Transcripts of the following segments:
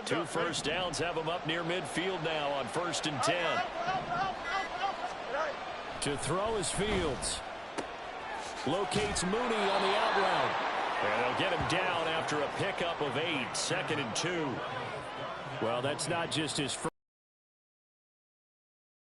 Two first downs have him up near midfield now on 1st and 10. To throw is Fields. Locates Mooney on the out route. And they'll get him down after a pickup of 8. 2nd and 2. Well, that's not just his first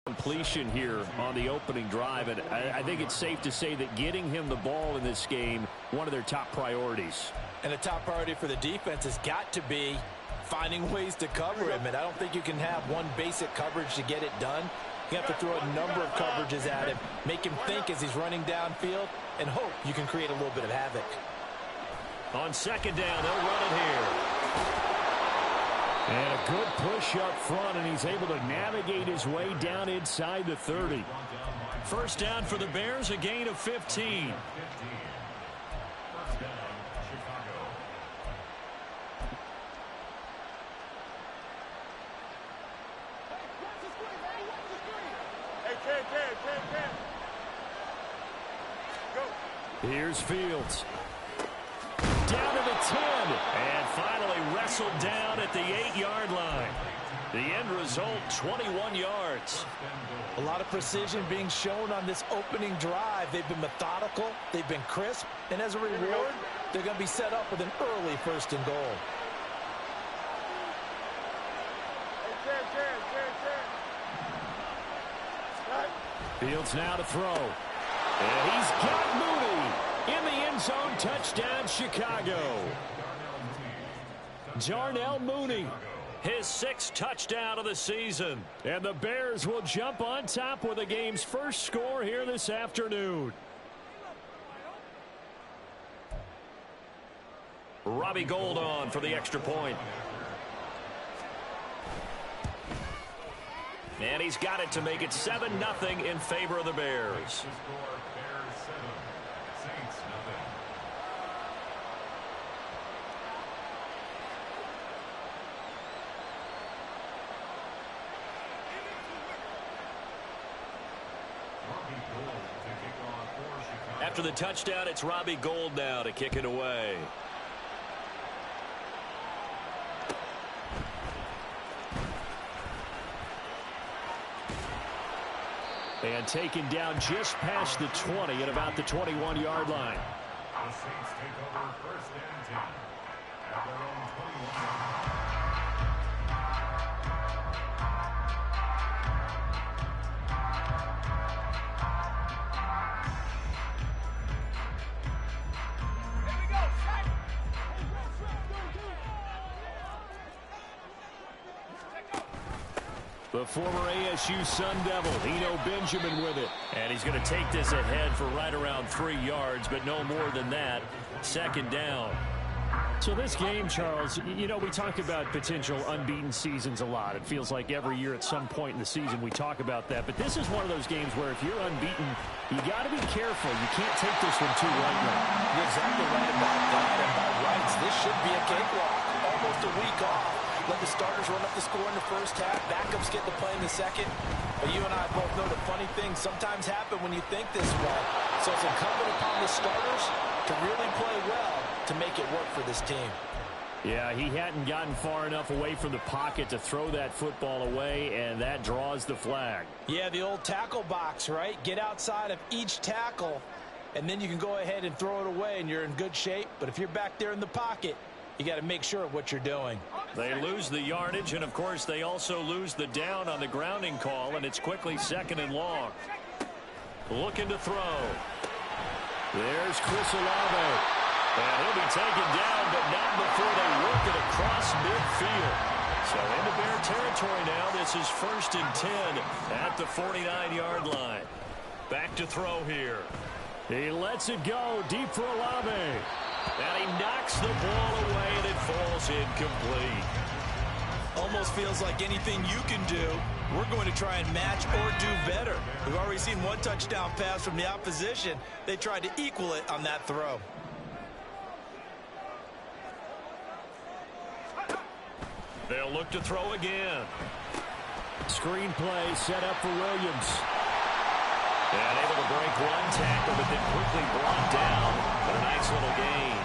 completion here on the opening drive. And I think it's safe to say that getting him the ball in this game, one of their top priorities. And a top priority for the defense has got to be finding ways to cover him. And I don't think you can have one basic coverage to get it done. You have to throw a number of coverages at him, make him think as he's running downfield, and hope you can create a little bit of havoc. On 2nd down, they'll run it here. And a good push up front, and he's able to navigate his way down inside the 30. First down for the Bears, a gain of 15. Here's Fields. Down to the 10. And finally wrestled down at the 8-yard line. The end result, 21 yards. A lot of precision being shown on this opening drive. They've been methodical. They've been crisp. And as a reward, they're going to be set up with an early 1st and goal. Fields now to throw. And he's got Mooney in the end zone. Touchdown, Chicago. Darnell Mooney, his 6th touchdown of the season. And the Bears will jump on top with the game's first score here this afternoon. Robbie Gould on for the extra point. And he's got it to make it 7-0 in favor of the Bears. After the touchdown, it's Robbie Gould now to kick it away. And taken down just past the 20 at about the 21-yard line. The Saints take over 1st and 10 at their own 21-yard line. The former ASU Sun Devil, Eno Benjamin with it. And he's going to take this ahead for right around 3 yards, but no more than that. 2nd down. So this game, Charles, you know, we talk about potential unbeaten seasons a lot. It feels like every year at some point in the season we talk about that. But this is one of those games where if you're unbeaten, you got to be careful. You can't take this one too lightly. You're exactly right about that. And by rights, this should be a cakewalk. Almost a week off. Let the starters run up the score in the first half. Backups get to play in the second. But you and I both know the funny things sometimes happen when you think this way. So it's incumbent upon the starters to really play well to make it work for this team. Yeah, he hadn't gotten far enough away from the pocket to throw that football away, and that draws the flag. Yeah, the old tackle box, right? Get outside of each tackle, and then you can go ahead and throw it away, and you're in good shape. But if you're back there in the pocket, you got to make sure of what you're doing. They lose the yardage, and, of course, they also lose the down on the grounding call, and it's quickly 2nd and long. Looking to throw. There's Chris Olave. And he'll be taken down, but not before they work it across midfield. So into Bear territory now. This is 1st and 10 at the 49-yard line. Back to throw here. He lets it go deep for Olave. And he knocks the ball away, and it falls incomplete. Almost feels like anything you can do, we're going to try and match or do better. We've already seen one touchdown pass from the opposition. They tried to equal it on that throw. They'll look to throw again. Screen play set up for Williams. And able to break one tackle, but then quickly brought down. But a nice little gain.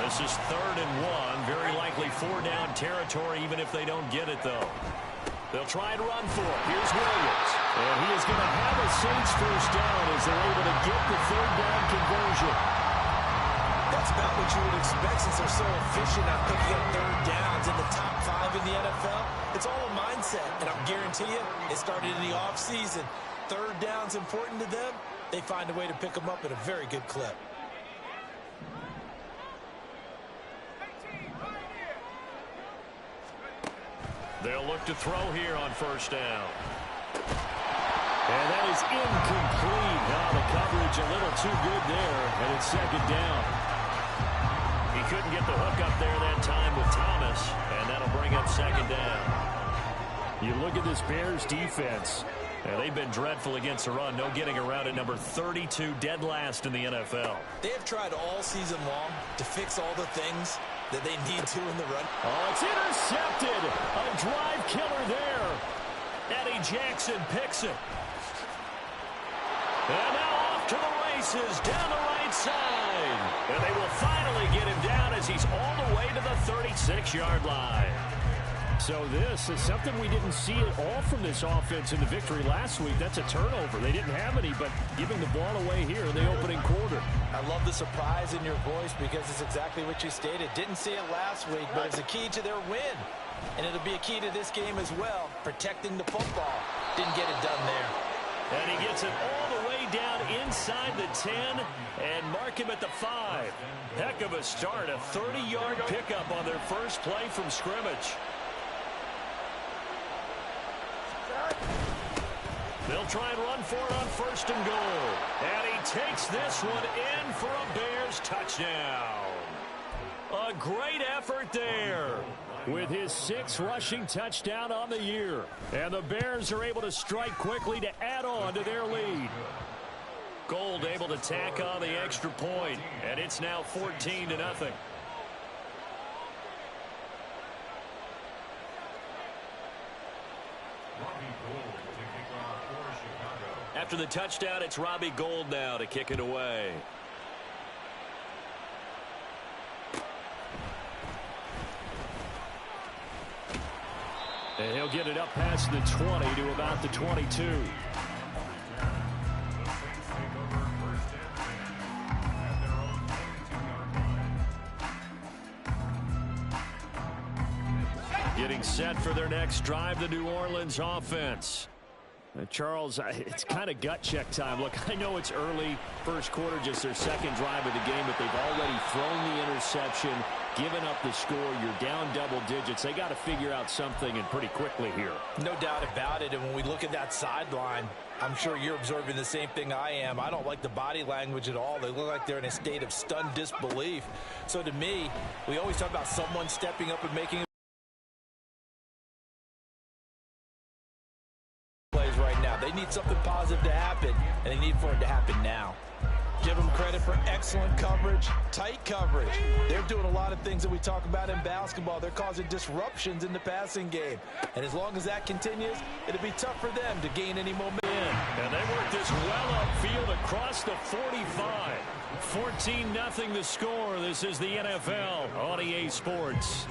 This is 3rd and 1. Very likely 4-down territory, even if they don't get it, though. They'll try and run for it. Here's Williams. And he is going to have a Saints first down as they're able to get the 3rd down conversion. That's about what you would expect since they're so efficient at picking up 3rd downs in the top 5 in the NFL. It's all a mindset, and I'll guarantee you it started in the offseason. 3rd down's important to them. They find a way to pick them up at a very good clip. They'll look to throw here on 1st down. And that is incomplete. Now the coverage a little too good there, and it's 2nd down. He couldn't get the hook up there that time with Thomas, and that'll bring up 2nd down. You look at this Bears defense, and they've been dreadful against the run. No getting around at number 32, dead last in the NFL. They have tried all season long to fix all the things that they need to in the run. Oh, it's intercepted. A drive killer there. Eddie Jackson picks it. And now off to the races down the right side. And they will finally get him down as he's all the way to the 36-yard line. So this is something we didn't see at all from this offense in the victory last week. That's a turnover. They didn't have any, but giving the ball away here in the opening quarter. I love the surprise in your voice because it's exactly what you stated. Didn't see it last week, but it's a key to their win. And it'll be a key to this game as well, protecting the football. Didn't get it done there. And he gets it all the way down inside the 10 and mark him at the 5. Heck of a start, a 30-yard pickup on their first play from scrimmage. They'll try and run for it on 1st and goal. And he takes this one in for a Bears touchdown. A great effort there with his 6th rushing touchdown on the year. And the Bears are able to strike quickly to add on to their lead. Gold able to tack on the extra point, and it's now 14-0. After the touchdown, it's Robbie Gould now to kick it away. And he'll get it up past the 20 to about the 22. Getting set for their next drive, the New Orleans offense. Charles, it's kind of gut check time. Look, I know it's early, first quarter, just their 2nd drive of the game, but they've already thrown the interception, given up the score. You're down double digits. They got to figure out something, and pretty quickly here. No doubt about it, and when we look at that sideline, I'm sure you're observing the same thing I am. I don't like the body language at all. They look like they're in a state of stunned disbelief. So to me, we always talk about someone stepping up and making right now. They need something positive to happen, and they need for it to happen now. Give them credit for excellent coverage, tight coverage. They're doing a lot of things that we talk about in basketball. They're causing disruptions in the passing game. And as long as that continues, it'll be tough for them to gain any momentum. And they work this well upfield across the 45. 14-0 the score. This is the NFL on EA Sports.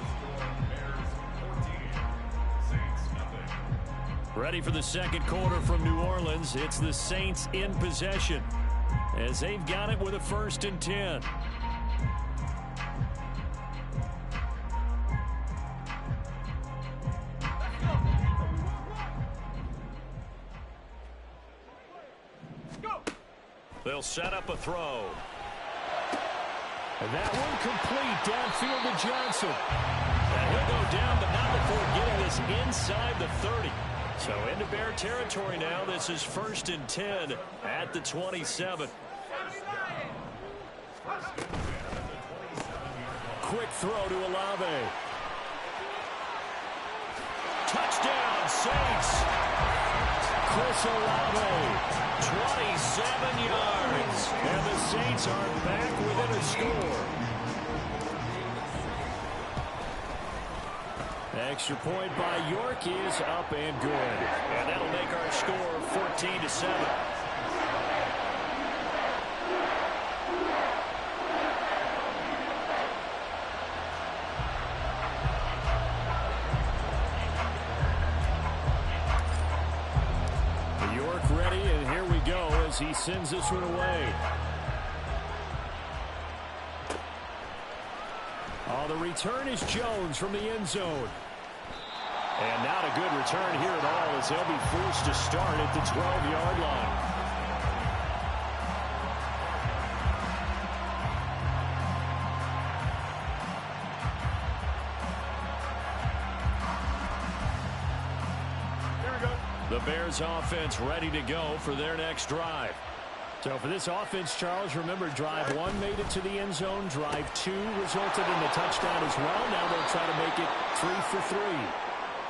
Ready for the 2nd quarter from New Orleans. It's the Saints in possession as they've got it with a 1st and 10. They'll set up a throw. And that one complete downfield to Johnson. And he'll go down, but not before getting this inside the 30. So into Bear territory now. This is 1st and 10 at the 27. Quick throw to Olave. Touchdown, Saints. Chris Olave, 27 yards. And the Saints are back within a score. Extra point by York is up and good. And that'll make our score 14-7. as he sends this one away. Oh, the return is Jones from the end zone. And not a good return here at all as they'll be forced to start at the 12-yard line. The Bears offense ready to go for their next drive. So for this offense, Charles, remember drive 1 made it to the end zone. Drive 2 resulted in a touchdown as well. Now they'll try to make it 3 for 3.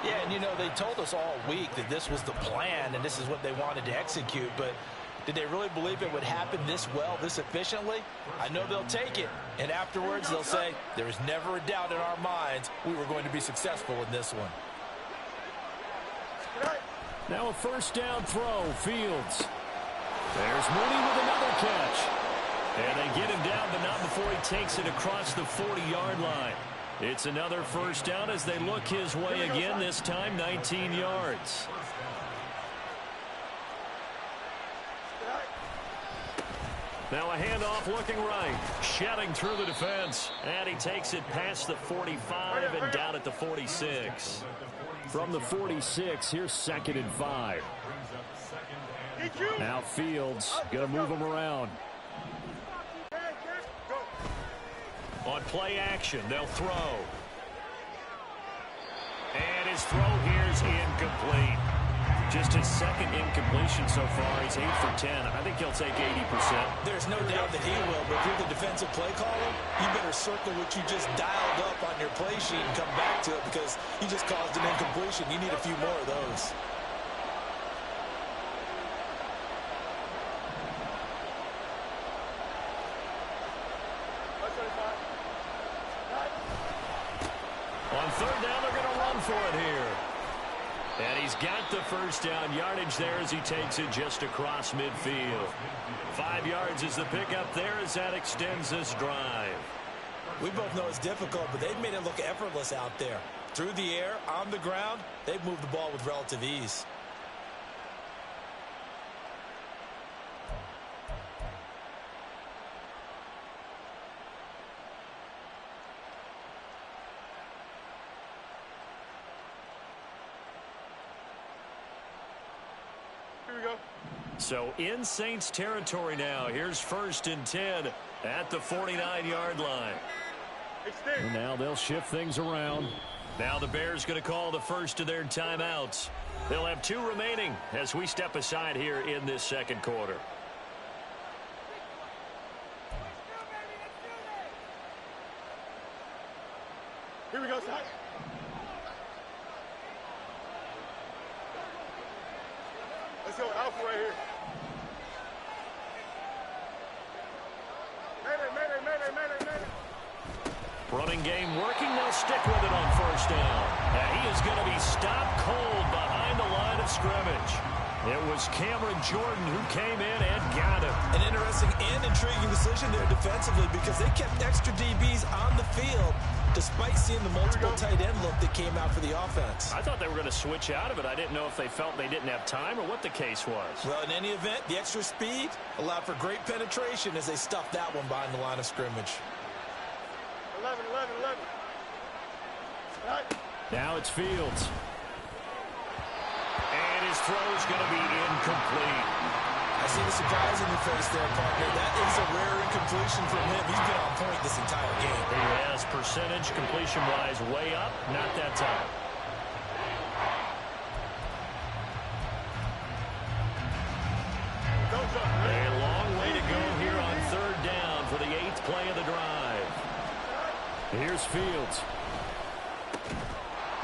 Yeah, and you know, they told us all week that this was the plan and this is what they wanted to execute, but did they really believe it would happen this well, this efficiently? I know they'll take it, and afterwards they'll say, there was never a doubt in our minds we were going to be successful in this one. Now a first down throw, Fields. There's Mooney with another catch. And they get him down, but not before he takes it across the 40-yard line. It's another first down as they look his way again, this time 19 yards. Now a handoff looking right. Shedding through the defense. And he takes it past the 45 and down at the 46. From the 46, here's 2nd and 5. Now Fields going to move him around. On play action, they'll throw. And his throw here is incomplete. Just his 2nd incompletion so far. He's 8 for 10. I think he'll take 80%. There's no doubt that he will, but if you're the defensive play caller, you better circle what you just dialed up on your play sheet and come back to it because you just caused an incompletion. You need a few more of those. On 3rd down, they're going to run for it here. And he's got the first down yardage there as he takes it just across midfield. 5 yards is the pickup there as that extends this drive. We both know it's difficult, but they've made it look effortless out there. Through the air, on the ground, they've moved the ball with relative ease. So in Saints territory now. Here's 1st and 10 at the 49-yard line. And now they'll shift things around. Now the Bears going to call the first of their timeouts. They'll have 2 remaining as we step aside here in this 2nd quarter. Here we go, Ty. Let's go, Alpha right here. Mayday. Running game working. They'll stick with it on 1st down. And he is going to be stopped cold behind the line of scrimmage. It was Cameron Jordan who came in and got him. An interesting and intriguing decision there defensively because they kept extra DBs on the field despite seeing the multiple tight end look that came out for the offense. I thought they were going to switch out of it. I didn't know if they felt they didn't have time or what the case was. Well, in any event, the extra speed allowed for great penetration as they stuffed that one behind the line of scrimmage. 11. Now it's Fields. And his throw's going to be incomplete. I see the surprise in your face there, partner. That is a rare incompletion from him. He's been on point this entire game. He has percentage completion-wise way up. Not that time. A long way to go here on 3rd down for the 8th play of the drive. Here's Fields.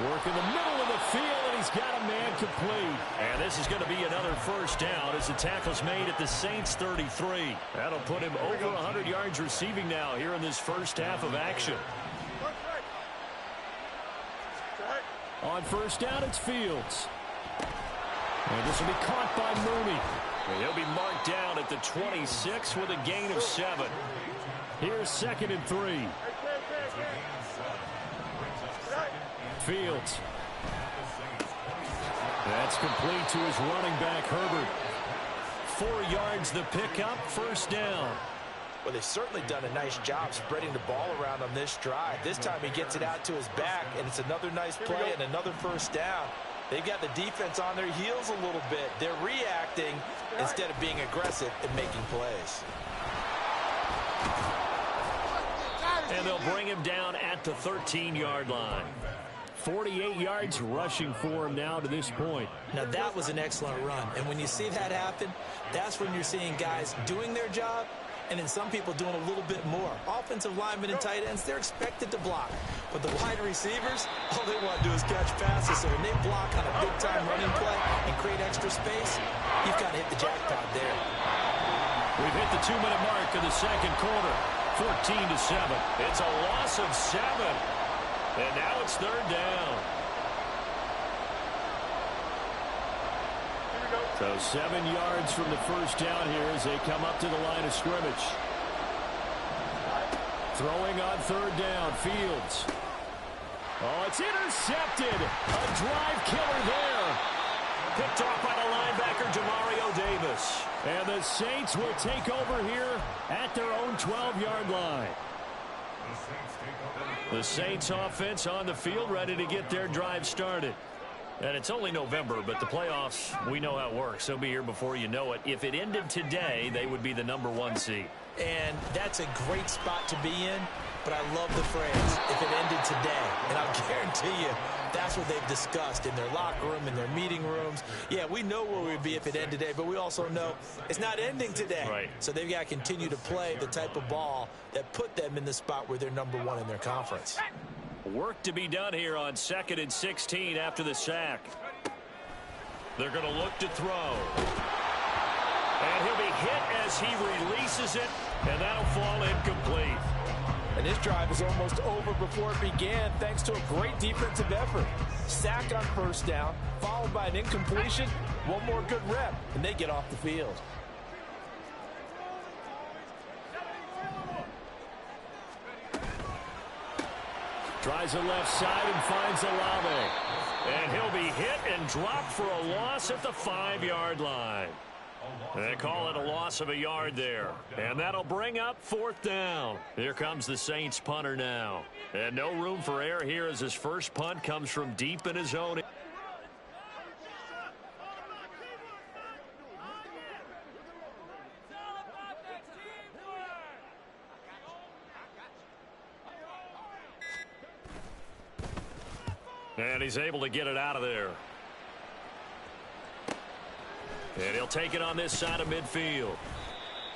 Work in the middle of the field, and he's got a man complete. And this is going to be another first down as the tackle's made at the Saints 33. That'll put him over 100 yards receiving now here in this first half of action. On 1st down, it's Fields. And this will be caught by Mooney. And he'll be marked down at the 26 with a gain of 7. Here's 2nd and 3. Fields. That's complete to his running back, Herbert. 4 yards the pickup, first down. Well, they've certainly done a nice job spreading the ball around on this drive. This time he gets it out to his back, and it's another nice play and another first down. They've got the defense on their heels a little bit. They're reacting instead of being aggressive and making plays. And they'll bring him down at the 13-yard line. 48 yards rushing for him now to this point. Now, that was an excellent run. And when you see that happen, that's when you're seeing guys doing their job and then some people doing a little bit more. Offensive linemen and tight ends, they're expected to block. But the wide receivers, all they want to do is catch passes. So when they block on a big-time running play and create extra space, you've got to hit the jackpot there. We've hit the 2-minute mark of the second quarter. 14-7. It's a loss of 7. And now it's third down. So 7 yards from the first down here as they come up to the line of scrimmage. Throwing on third down, Fields. Oh, it's intercepted. A drive killer there. Picked off by the linebacker, Demario Davis. And the Saints will take over here at their own 12-yard line. The Saints offense on the field, ready to get their drive started. And it's only November, but the playoffs, we know how it works. They'll be here before you know it. If it ended today, they would be the #1 seed. And that's a great spot to be in, but I love the phrase, if it ended today. And I'll guarantee you, that's what they've discussed in their locker room, in their meeting rooms. Yeah, we know where we'd be if it ended today, but we also know it's not ending today. Right. So they've got to continue to play the type of ball that put them in the spot where they're #1 in their conference. Work to be done here on 2nd and 16 after the sack. They're going to look to throw. And he'll be hit as he releases it, and that'll fall incomplete. And this drive is almost over before it began thanks to a great defensive effort. Sack on first down, followed by an incompletion, one more good rep, and they get off the field. Tries the left side and finds Olave. And he'll be hit and dropped for a loss at the 5-yard line. They call it a loss of a yard there. And that'll bring up 4th down. Here comes the Saints punter now. And no room for error here as his first punt comes from deep in his own. And he's able to get it out of there. And he'll take it on this side of midfield.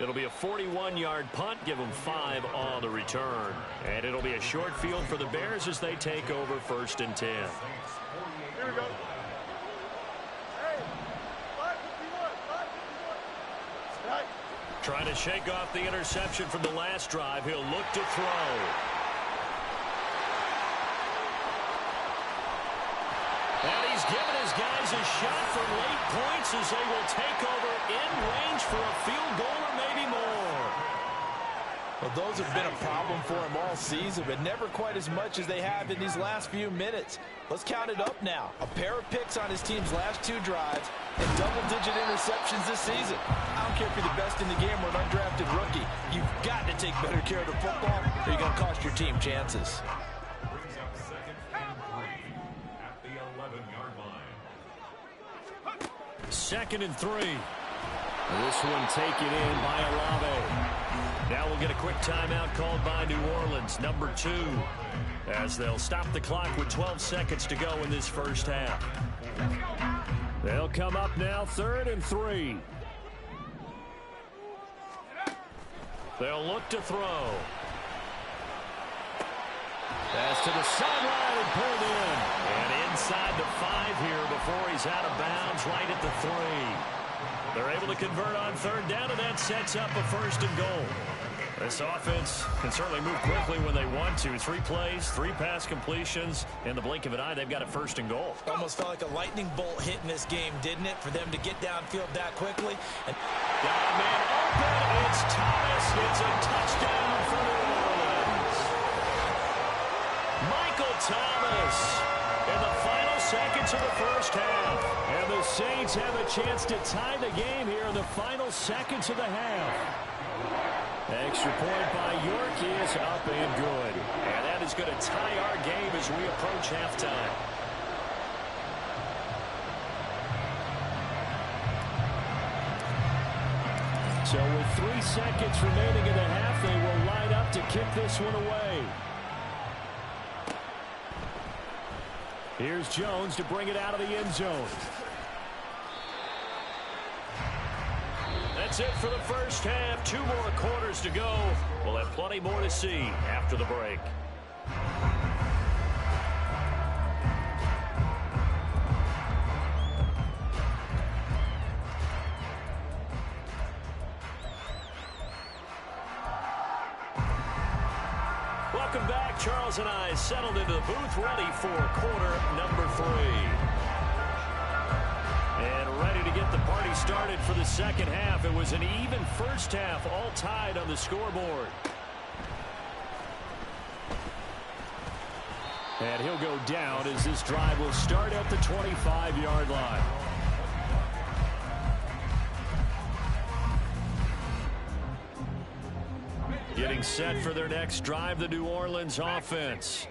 It'll be a 41-yard punt, give them 5 on the return. And it'll be a short field for the Bears as they take over 1st and 10. Here we go. Hey, 551, 551. Right. Trying to shake off the interception from the last drive. He'll look to throw. And he's given his guys a shot for late points as they will take over in range for a field goal or maybe more. Well, those have been a problem for him all season, but never quite as much as they have in these last few minutes. Let's count it up now. A pair of picks on his team's last 2 drives and double-digit interceptions this season. I don't care if you're the best in the game or an undrafted rookie. You've got to take better care of the football or you're going to cost your team chances. 2nd and 3. This one taken in by Olave. Now we'll get a quick timeout called by New Orleans, #2, as they'll stop the clock with 12 seconds to go in this first half. They'll come up now 3rd and 3. They'll look to throw. Pass to the sideline and pulled in. And inside the 5 here before he's out of bounds right at the 3. They're able to convert on 3rd down, and that sets up a 1st and goal. This offense can certainly move quickly when they want to. 3 plays, 3 pass completions. In the blink of an eye, they've got a 1st and goal. Almost felt like a lightning bolt hit in this game, didn't it, for them to get downfield that quickly? And man open. It's Thomas. It's a touchdown for New Orleans. Michael Thomas in the final seconds of the first half. And the Saints have a chance to tie the game here in the final seconds of the half. Extra point by York is up and good. And that is going to tie our game as we approach halftime. So with 3 seconds remaining in the half, they will line up to kick this one away. Here's Jones to bring it out of the end zone. That's it for the first half. 2 more quarters to go. We'll have plenty more to see after the break. Welcome back. Charles and I settled into the booth, ready for quarter number 3. And ready to get the party started for the second half. It was an even first half, all tied on the scoreboard. And he'll go down as this drive will start at the 25-yard line. Getting set for their next drive, the New Orleans offense.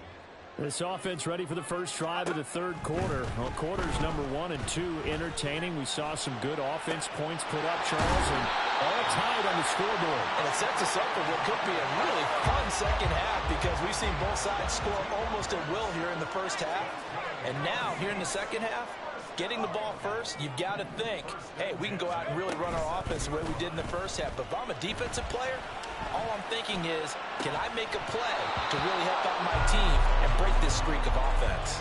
This offense ready for the first drive of the third quarter. Well, quarters number 1 and 2 entertaining. We saw some good offense points put up, Charles, and all tied on the scoreboard. And it sets us up for what could be a really fun second half because we've seen both sides score almost at will here in the first half. And now, here in the second half, getting the ball first, you've got to think, hey, we can go out and really run our offense the way we did in the first half. But if I'm a defensive player, all I'm thinking is, can I make a play to really help out my team and break this streak of offense?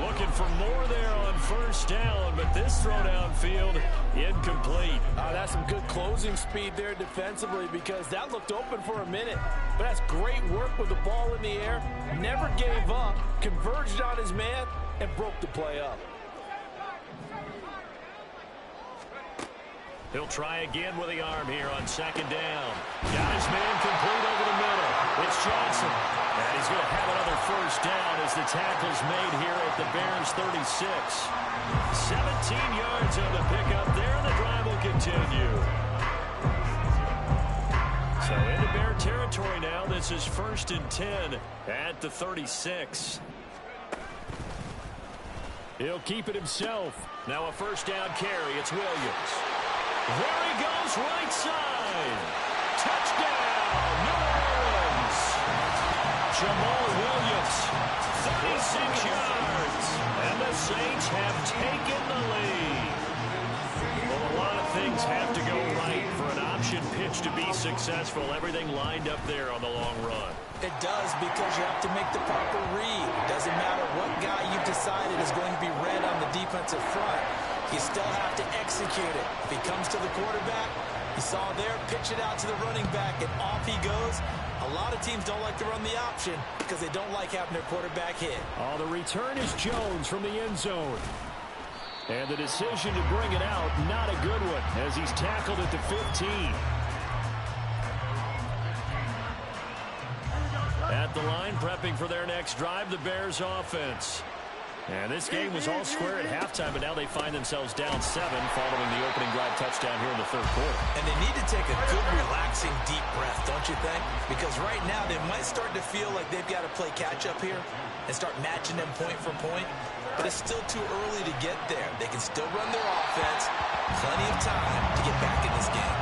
Looking for more there on first down, but this throw downfield incomplete. That's some good closing speed there defensively because that looked open for a minute. But that's great work with the ball in the air. Never gave up, converged on his man, and broke the play up. He'll try again with the arm here on second down. Got his man complete over the middle. It's Johnson. And he's going to have another first down as the tackle's made here at the Bears 36. 17 yards on the pickup there, and the drive will continue. So into Bear territory now. This is 1st and 10 at the 36. He'll keep it himself. Now a first down carry. It's Williams. There he goes, right side. Touchdown, New Orleans. Jamal Williams, 36 yards. And the Saints have taken the lead. Well, a lot of things have to go right for an option pitch to be successful. Everything lined up there on the long run. It does because you have to make the proper read. Doesn't matter what guy you've decided is going to be read on the defensive front. You still have to execute it. If he comes to the quarterback, you saw there, pitch it out to the running back, and off he goes. A lot of teams don't like to run the option because they don't like having their quarterback hit. Oh, the return is Jones from the end zone. And the decision to bring it out, not a good one, as he's tackled at the 15. At the line, prepping for their next drive, the Bears offense. And this game was all square at halftime, but now they find themselves down 7 following the opening drive touchdown here in the third quarter. And they need to take a good, relaxing, deep breath, don't you think? Because right now they might start to feel like they've got to play catch-up here and start matching them point for point. But it's still too early to get there. They can still run their offense. Plenty of time to get back in this game.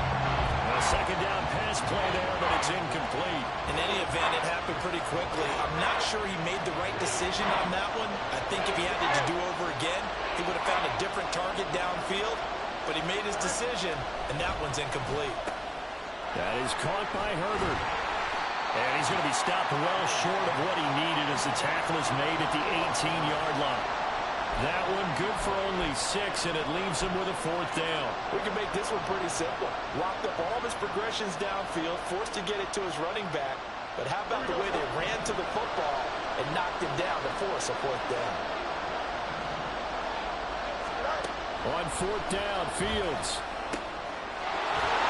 A second down pass play there, but it's incomplete. In any event, it happened pretty quickly. I'm not sure he made the right decision on that one. I think if he had it to do over again, he would have found a different target downfield. But he made his decision, and that one's incomplete. That is caught by Herbert. And he's going to be stopped well short of what he needed as the tackle is made at the 18-yard line. That one good for only 6, and it leaves him with a 4th down. We can make this one pretty simple. Locked up all of his progressions downfield, forced to get it to his running back. But how about the way they ran to the football and knocked him down to force a 4th down? On 4th down, Fields.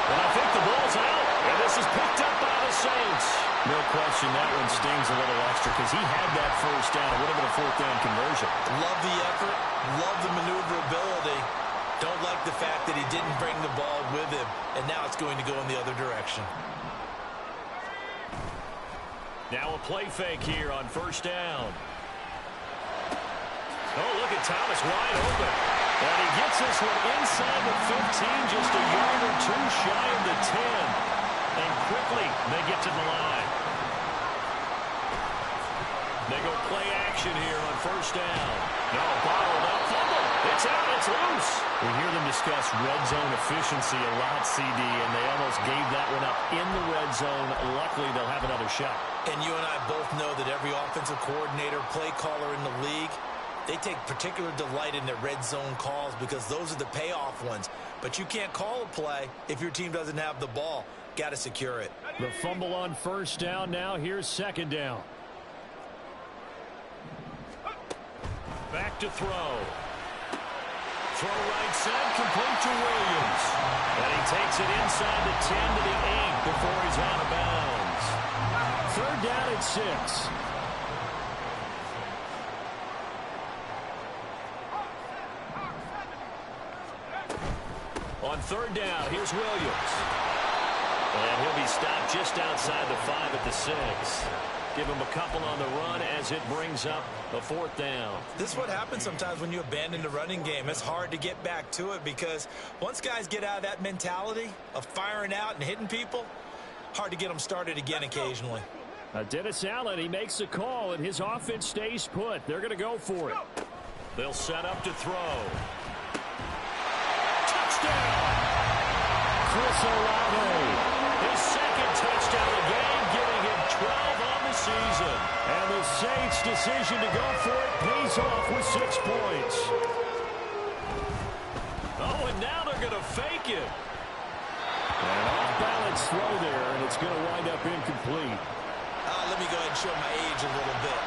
And I think the ball's out. And this is picked up by the Saints. No question that one stings a little extra because he had that first down. It would have been a fourth down conversion. Love the effort. Love the maneuverability. Don't like the fact that he didn't bring the ball with him. And now it's going to go in the other direction. Now a play fake here on first down. Oh, look at Thomas wide open. And he gets this one inside the 15, just a yard or two shy of the 10. And quickly they get to the line. They go play action here on first down. No, bottled up, fumble. It's out, it's loose. We hear them discuss red zone efficiency a lot, CD, and they almost gave that one up in the red zone. Luckily, they'll have another shot. And you and I both know that every offensive coordinator, play caller in the league, they take particular delight in their red zone calls because those are the payoff ones. But you can't call a play if your team doesn't have the ball. Got to secure it. The fumble on first down. Now here's second down. Back to throw. Throw right side, complete to Williams. And he takes it inside the 10 to the 8 before he's out of bounds. Third down at 6. On third down, here's Williams. And he'll be stopped just outside the 5 at the 6. Give him a couple on the run as it brings up a fourth down. This is what happens sometimes when you abandon the running game. It's hard to get back to it because once guys get out of that mentality of firing out and hitting people, hard to get them started again occasionally. Dennis Allen, he makes a call, and his offense stays put. They're going to go for it. They'll set up to throw. Touchdown! Chris Olave. His second touchdown of the game, giving him 12 on the season. And the Saints' decision to go for it pays off with 6 points. Oh, and now they're going to fake it. An off-balance throw there, and it's going to wind up incomplete. Let me go ahead and show my age a little bit.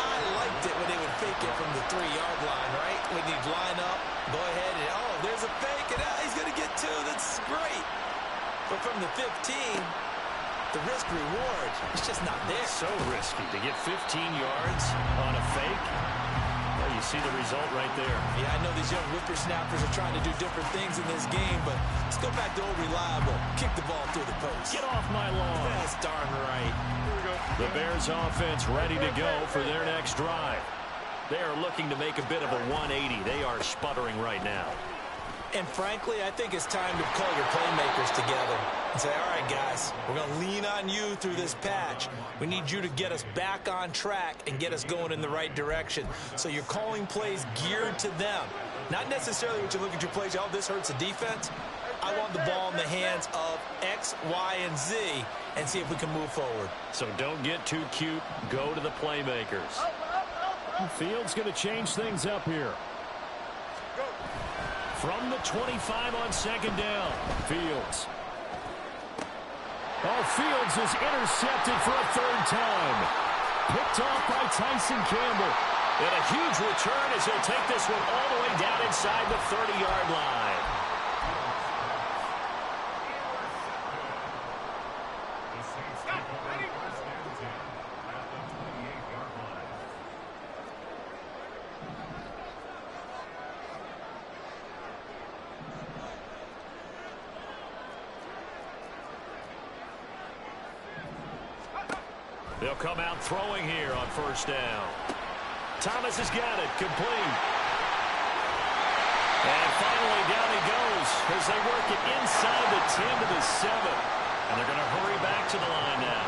I liked it when they would fake it from the 3-yard line, right? When you'd line up, go ahead and, oh, there's a fake, and he's going to get 2. That's great. But from the 15, the risk-reward, it's just not there. So risky to get 15 yards on a fake. Well, you see the result right there. Yeah, I know these young whippersnappers are trying to do different things in this game, but let's go back to old reliable. Kick the ball through the post. Get off my lawn. That's darn right. The Bears offense ready to go for their next drive. They are looking to make a bit of a 180. They are sputtering right now. And frankly, I think it's time to call your playmakers together and say, all right, guys, we're going to lean on you through this patch. We need you to get us back on track and get us going in the right direction. So you're calling plays geared to them. Not necessarily what you look at your plays, oh, this hurts the defense. I want the ball in the hands of X, Y, and Z and see if we can move forward. So don't get too cute. Go to the playmakers. Fields going to change things up here. From the 25 on second down, Fields. Oh, Fields is intercepted for a third time. Picked off by Tyson Campbell. And a huge return as he'll take this one all the way down inside the 30-yard line. They'll come out throwing here on first down. Thomas has got it, complete. And finally down he goes as they work it inside the 10 to the 7. And they're going to hurry back to the line now.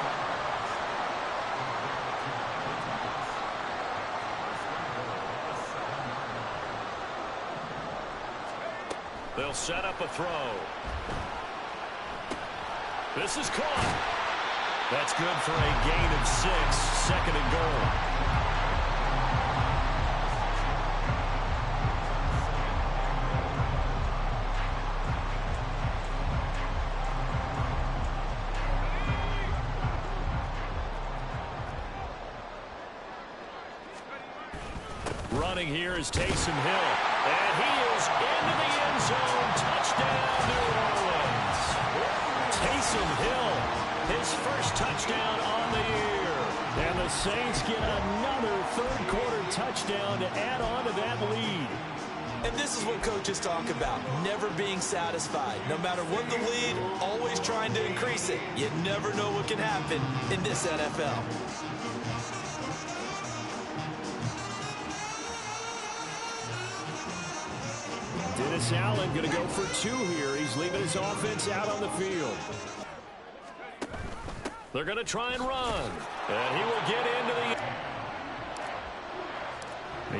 They'll set up a throw. This is caught. That's good for a gain of 6, second and goal. Running here is Taysom Hill. And he is into the end zone. Touchdown, New Orleans. Taysom Hill, his first touchdown on the year. And the Saints get another third-quarter touchdown to add on to that lead. And this is what coaches talk about, never being satisfied. No matter what the lead, always trying to increase it. You never know what can happen in this NFL. Dennis Allen going to go for 2 here. He's leaving his offense out on the field. They're going to try and run. And he will get into the...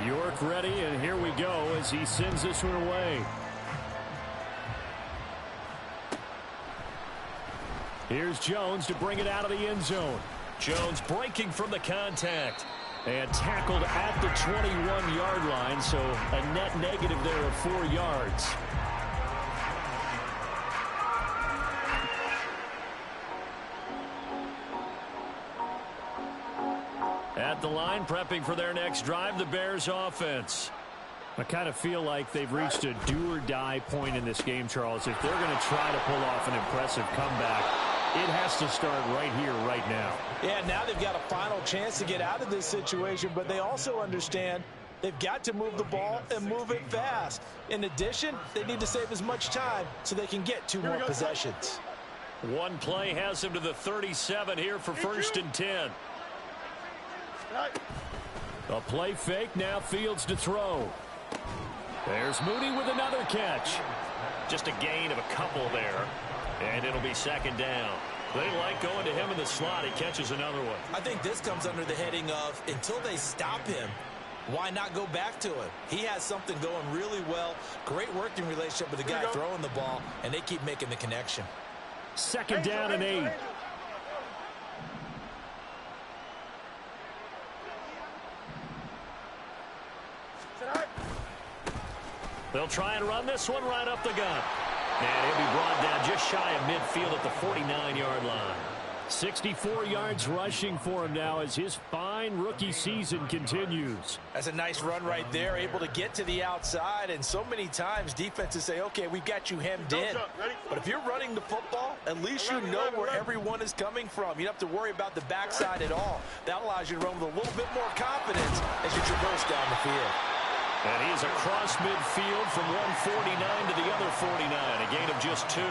York ready, and here we go as he sends this one away. Here's Jones to bring it out of the end zone. Jones breaking from the contact. And tackled at the 21-yard line, so a net negative there of 4 yards. At the line, prepping for their next drive, the Bears offense. I kind of feel like they've reached a do-or-die point in this game, Charles. If they're going to try to pull off an impressive comeback, it has to start right here, right now. Yeah, now they've got a final chance to get out of this situation, but they also understand they've got to move the ball and move it fast. In addition, they need to save as much time so they can get 2 more possessions. One play has him to the 37 here for 1st and 10. A play fake, now Fields to throw. There's Mooney with another catch. Just a gain of a couple there. And it'll be 2nd down. They like going to him in the slot. He catches another one. I think this comes under the heading of, until they stop him, why not go back to him? He has something going really well. Great working relationship with the guy throwing the ball, and they keep making the connection. 2nd down and 8. They'll try and run this one right up the gut. And he'll be brought down just shy of midfield at the 49-yard line. 64 yards rushing for him now as his fine rookie season continues. That's a nice run right there, able to get to the outside. And so many times defenses say, okay, we've got you hemmed in. But if you're running the football, at least you know where everyone is coming from. You don't have to worry about the backside at all. That allows you to run with a little bit more confidence as you traverse down the field. And he is across midfield from 149 to the other 49, a gain of just 2.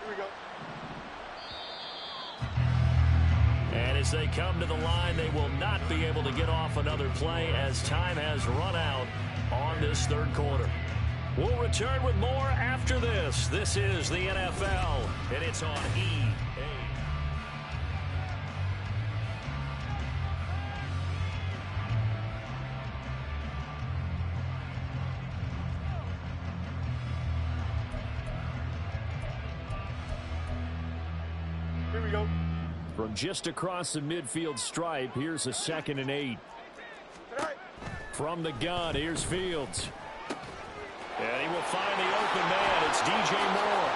Here we go. And as they come to the line, they will not be able to get off another play as time has run out on this 3rd quarter. We'll return with more after this. This is the NFL, and it's on EA. Here we go. From just across the midfield stripe, here's a 2nd and 8. From the gun, here's Fields. And he will find the open man. It's DJ Moore.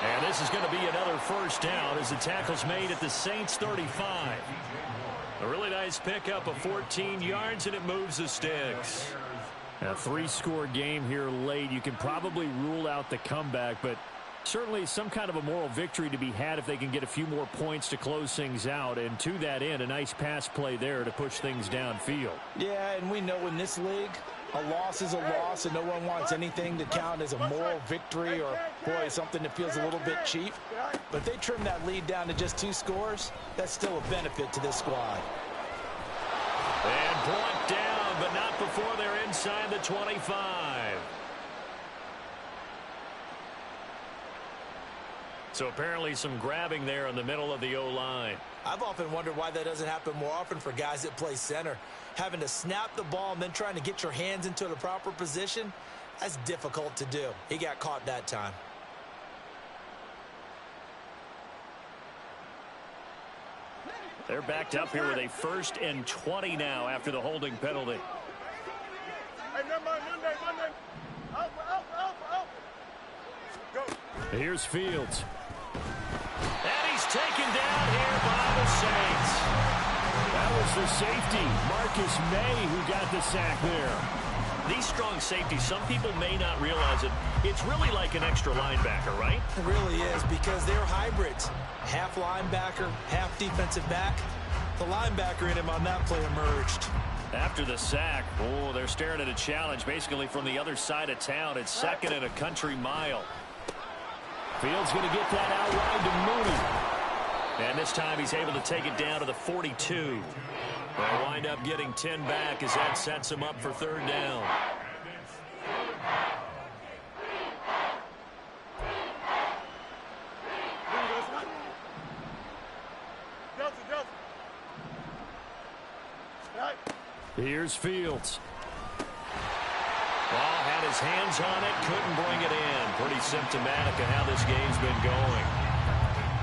And this is going to be another 1st down as the tackle's made at the Saints 35. A really nice pickup of 14 yards, and it moves the sticks. A 3-score game here late. You can probably rule out the comeback, but certainly some kind of a moral victory to be had if they can get a few more points to close things out. And to that end, a nice pass play there to push things downfield. Yeah, and we know in this league, a loss is a loss, and no one wants anything to count as a moral victory or, boy, something that feels a little bit cheap. But if they trim that lead down to just 2 scores, that's still a benefit to this squad. And brought down, but not before they're inside the 25. So apparently some grabbing there in the middle of the O-line. I've often wondered why that doesn't happen more often for guys that play center. Having to snap the ball and then trying to get your hands into the proper position, that's difficult to do. He got caught that time. They're backed up here with a 1st and 20 now after the holding penalty. Hey, Monday. Out. Go. Here's Fields. And he's taken down here by the Saints. That was the safety, Marcus May, who got the sack there. These strong safeties, some people may not realize it. It's really like an extra linebacker, right? It really is, because they're hybrids. Half linebacker, half defensive back. The linebacker in him on that play emerged. After the sack, oh, they're staring at a challenge basically from the other side of town. It's second and a country mile. Fields going to get that out wide to Mooney. And this time he's able to take it down to the 42. They'll wind up getting 10 back as that sets him up for third down. Here's Fields. Ball had his hands on it, couldn't bring it in. Pretty symptomatic of how this game's been going.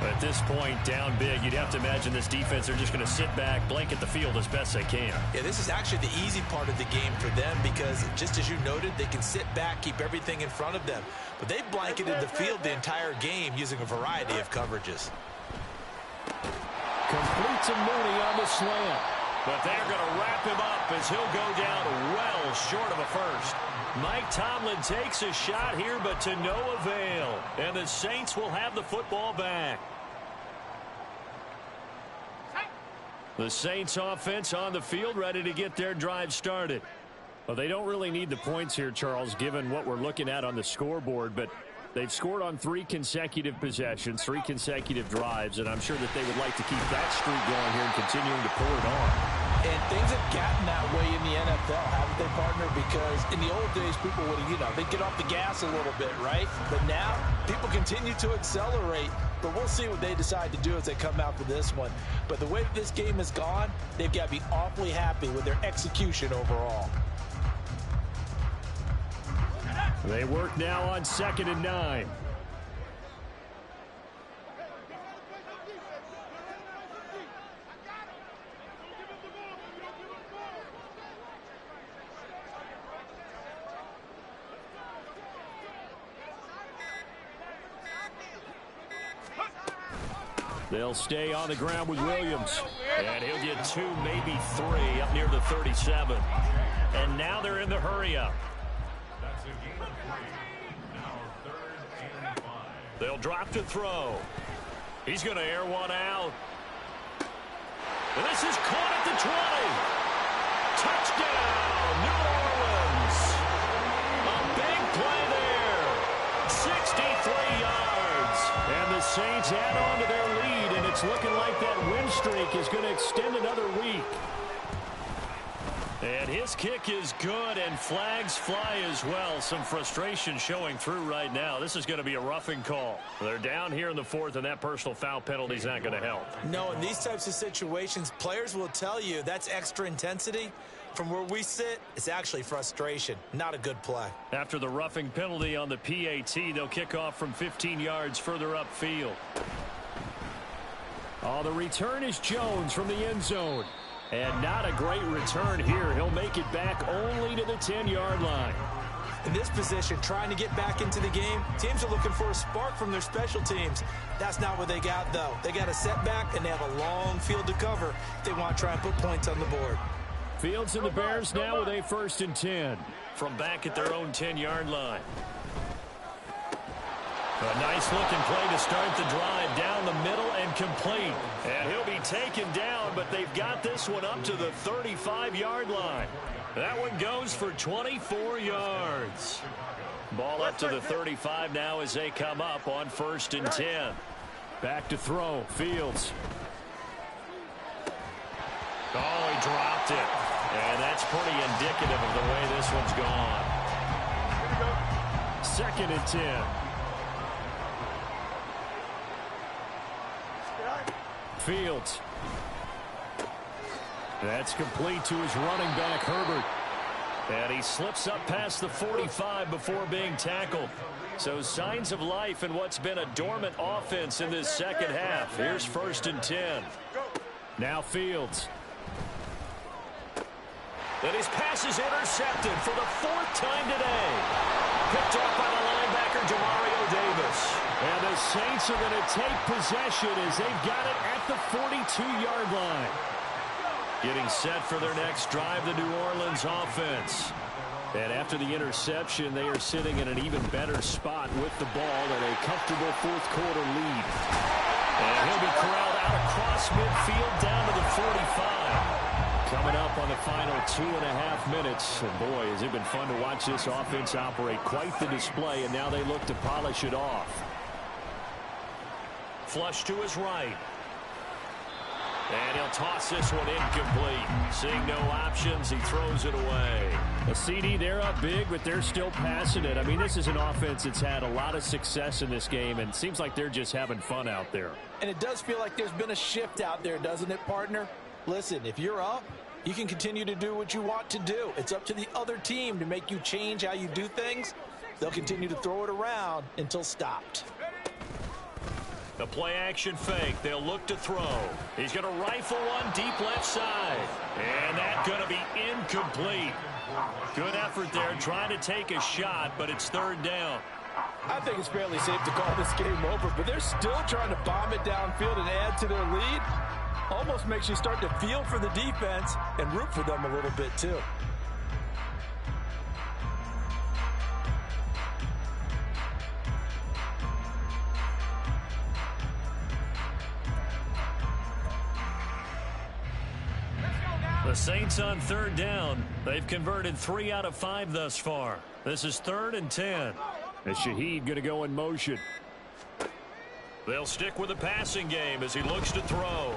But at this point, down big, you'd have to imagine this defense, they're just going to sit back, blanket the field as best they can. Yeah, this is actually the easy part of the game for them because, just as you noted, they can sit back, keep everything in front of them. But they've blanketed the field the entire game using a variety of coverages. Complete to Mooney on the slant. But they're going to wrap him up as he'll go down well short of a first. Mike Tomlin takes a shot here, but to no avail. And the Saints will have the football back. The Saints offense on the field, ready to get their drive started. Well, they don't really need the points here, Charles, given what we're looking at on the scoreboard, but they've scored on 3 consecutive possessions, 3 consecutive drives, and I'm sure that they would like to keep that streak going here and continuing to pull it on. And things have gotten that way in the NFL, haven't they, partner? Because in the old days, people would, they'd get off the gas a little bit, right? But now, people continue to accelerate. But we'll see what they decide to do as they come out for this one. But the way that this game has gone, they've got to be awfully happy with their execution overall. They work now on 2nd and 9. They'll stay on the ground with Williams. And he'll get 2, maybe 3 up near the 37. And now they're in the hurry-up. They'll drop to throw. He's going to air one out. And this is caught at the 20. Touchdown, New Orleans. A big play there. 63 yards. And the Saints add on to their lead, and it's looking like that win streak is going to extend another week. And his kick is good, and flags fly as well. Some frustration showing through right now. This is going to be a roughing call. They're down here in the 4th, and that personal foul penalty is not going to help. No, in these types of situations, players will tell you that's extra intensity. From where we sit, it's actually frustration. Not a good play. After the roughing penalty on the PAT, they'll kick off from 15 yards further upfield. Oh, the return is Jones from the end zone. And not a great return here. He'll make it back only to the 10-yard line. In this position, trying to get back into the game, teams are looking for a spark from their special teams. That's not what they got, though. They got a setback, and they have a long field to cover if they want to try and put points on the board. Fields and the Bears now with a 1st and 10 from back at their own 10-yard line. A nice-looking play to start the drive down the middle and complete. And he'll be taken down, but they've got this one up to the 35-yard line. That one goes for 24 yards. Ball up to the 35 now as they come up on 1st and 10. Back to throw. Fields. Oh, he dropped it. And that's pretty indicative of the way this one's gone. 2nd and 10. Fields. That's complete to his running back, Herbert. And he slips up past the 45 before being tackled. So signs of life in what's been a dormant offense in this second half. Here's 1st and 10. Now Fields. And his pass is intercepted for the 4th time today. Picked up by the linebacker, Demario Davis. And the Saints are going to take possession as they've got it at the 42-yard line. Getting set for their next drive, the New Orleans offense. And after the interception, they are sitting in an even better spot with the ball and a comfortable fourth-quarter lead. And he'll be corralled out across midfield down to the 45. Coming up on the final 2.5 minutes. And boy, has it been fun to watch this offense operate. Quite the display, and now they look to polish it off. Flush to his right. And he'll toss this one incomplete. Seeing no options, he throws it away. A CD, they're up big, but they're still passing it. I mean, this is an offense that's had a lot of success in this game, and it seems like they're just having fun out there. And it does feel like there's been a shift out there, doesn't it, partner? Listen, if you're up, you can continue to do what you want to do. It's up to the other team to make you change how you do things. They'll continue to throw it around until stopped. The play-action fake. They'll look to throw. He's going to rifle one deep left side. And that's going to be incomplete. Good effort there trying to take a shot, but it's third down. I think it's fairly safe to call this game over, but they're still trying to bomb it downfield and add to their lead. Almost makes you start to feel for the defense and root for them a little bit, too. The Saints on third down. They've converted 3 out of 5 thus far. This is 3rd and 10. And Shaheed going to go in motion. They'll stick with the passing game as he looks to throw.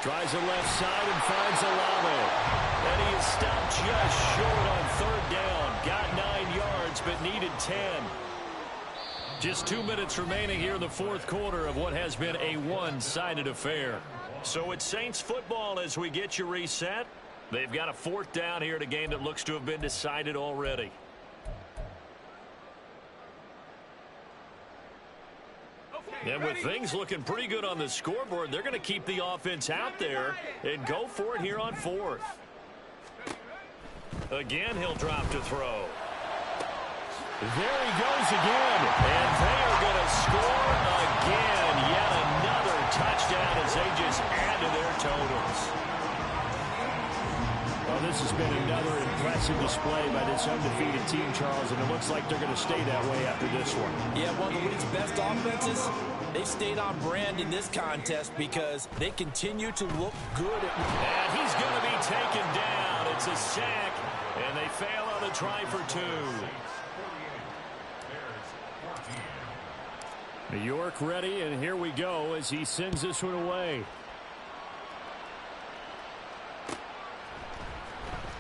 Tries the left side and finds Olave. And he is stopped just short on third down. Got 9 yards but needed 10. Just 2 minutes remaining here in the fourth quarter of what has been a one-sided affair. So it's Saints football as we get you reset. They've got a 4th down here in a game that looks to have been decided already. And with things looking pretty good on the scoreboard, they're going to keep the offense out there and go for it here on 4th. Again, he'll drop to throw. There he goes again. And they are going to score again. Yet another touchdown as they just add to their totals. Well, this has been another impressive display by this undefeated team, Charles, and it looks like they're going to stay that way after this one. Yeah, one of the league's best offenses. They stayed on brand in this contest because they continue to look good. And he's going to be taken down. It's a sack, and they fail on the try for 2. New York ready, and here we go as he sends this one away.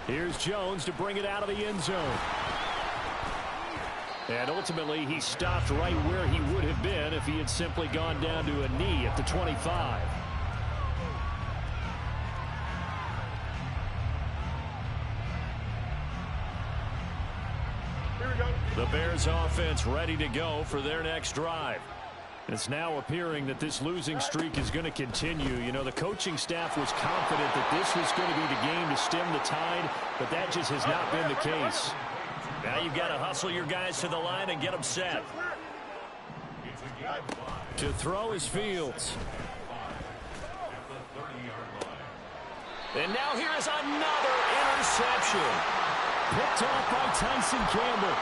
Here's Jones to bring it out of the end zone. And ultimately, he stopped right where he would have been if he had simply gone down to a knee at the 25. Here we go. The Bears offense ready to go for their next drive. It's now appearing that this losing streak is going to continue. You know, the coaching staff was confident that this was going to be the game to stem the tide, but that just has not been the case. Now you've got to hustle your guys to the line and get them set. To throw is Fields. And now here is another interception. Picked off by Tyson Campbell.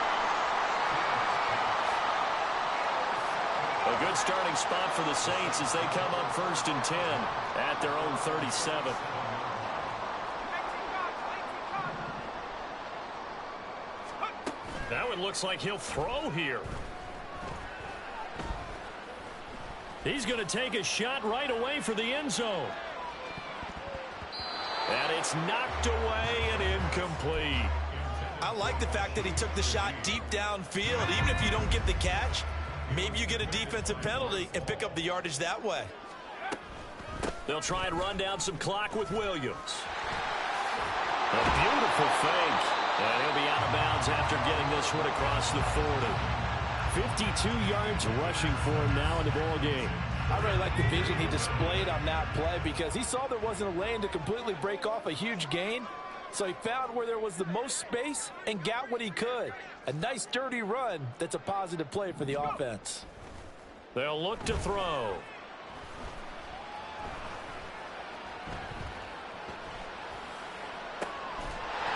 A good starting spot for the Saints as they come up 1st and 10 at their own 37. Now it looks like he'll throw here. He's going to take a shot right away for the end zone. And it's knocked away and incomplete. I like the fact that he took the shot deep downfield. Even if you don't get the catch, maybe you get a defensive penalty and pick up the yardage that way. They'll try and run down some clock with Williams. A beautiful fake. And he'll be out of bounds after getting this one across the 40. 52 yards rushing for him now in the ball game. I really like the vision he displayed on that play because he saw there wasn't a lane to completely break off a huge gain. So he found where there was the most space and got what he could. A nice dirty run that's a positive play for the offense. They'll look to throw.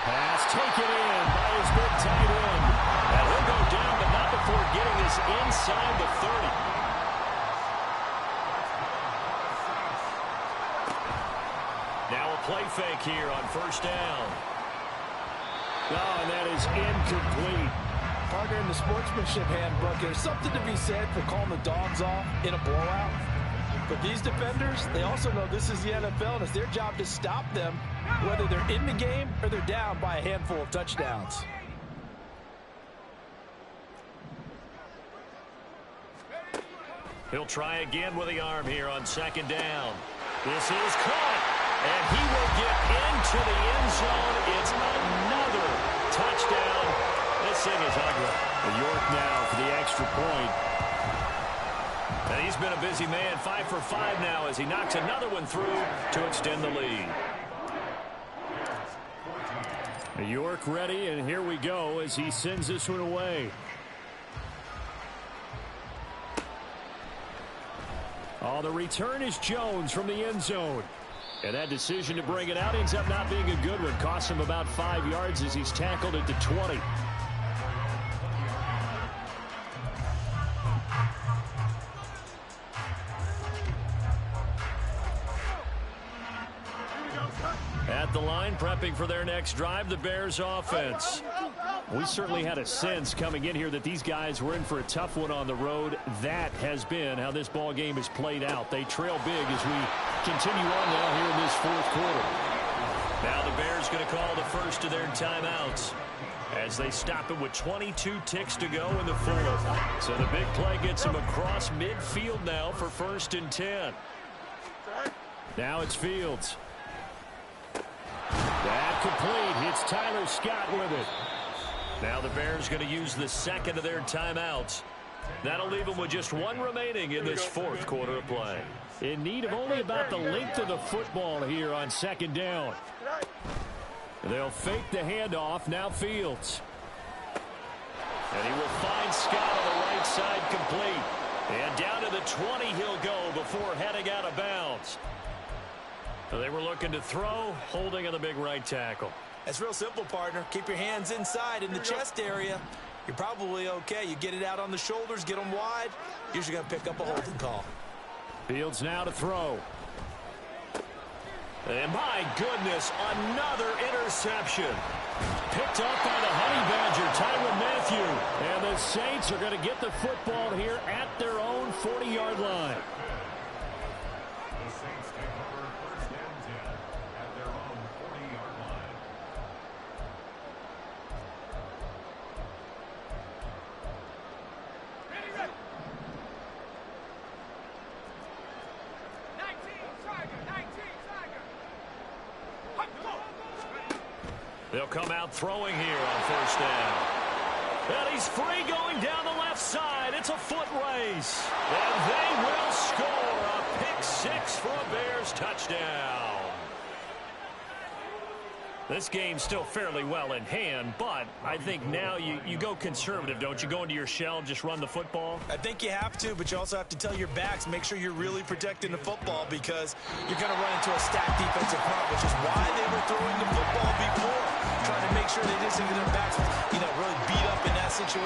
Pass taken in by his big tight end. And he'll go down, but not before getting this inside the 30. Now a play fake here on first down. Oh, and that is incomplete. Partner, in the sportsmanship handbook, there's something to be said for calling the dogs off in a blowout. But these defenders, they also know this is the NFL, and it's their job to stop them, whether they're in the game or they're down by a handful of touchdowns. He'll try again with the arm here on second down. This is caught, and he will get into the end zone. It's another touchdown. This thing is ugly. York now for the extra point. And he's been a busy man, 5 for 5 now as he knocks another one through to extend the lead. York ready, and here we go as he sends this one away. Oh, the return is Jones from the end zone. And that decision to bring it out ends up not being a good one. Costs him about 5 yards as he's tackled at the 20. At the line, prepping for their next drive, the Bears offense. We certainly had a sense coming in here that these guys were in for a tough one on the road. That has been how this ball game is played out. They trail big as we continue on now here in this fourth quarter. Now the Bears going to call the first of their timeouts as they stop it with 22 ticks to go in the fourth. So the big play gets them across midfield now for 1st and 10. Now it's Fields. That complete. It's Tyler Scott with it. Now the Bears going to use the second of their timeouts. That'll leave them with just one remaining in this fourth quarter of play. In need of only about the length of the football here on second down. They'll fake the handoff. Now Fields. And he will find Scott on the right side complete. And down to the 20 he'll go before heading out of bounds. They were looking to throw, holding on the big right tackle. It's real simple, partner. Keep your hands inside in the chest area. You're probably okay. You get it out on the shoulders, get them wide. Usually going to pick up a holding call. Fields now to throw. And my goodness, another interception. Picked up by the Honey Badger, Tyrann Mathieu. And the Saints are going to get the football here at their own 40-yard line. They'll come out throwing here on first down. And he's free going down the left side. It's a foot race. And they will score a pick six for a Bears touchdown. This game's still fairly well in hand, but I think now you go conservative, don't you? Go into your shell and just run the football? I think you have to, but you also have to tell your backs, make sure you're really protecting the football because you're going to run into a stacked defensive front, which is why they were throwing the football before, trying to make sure they didn't get their backs, really beat up in that situation.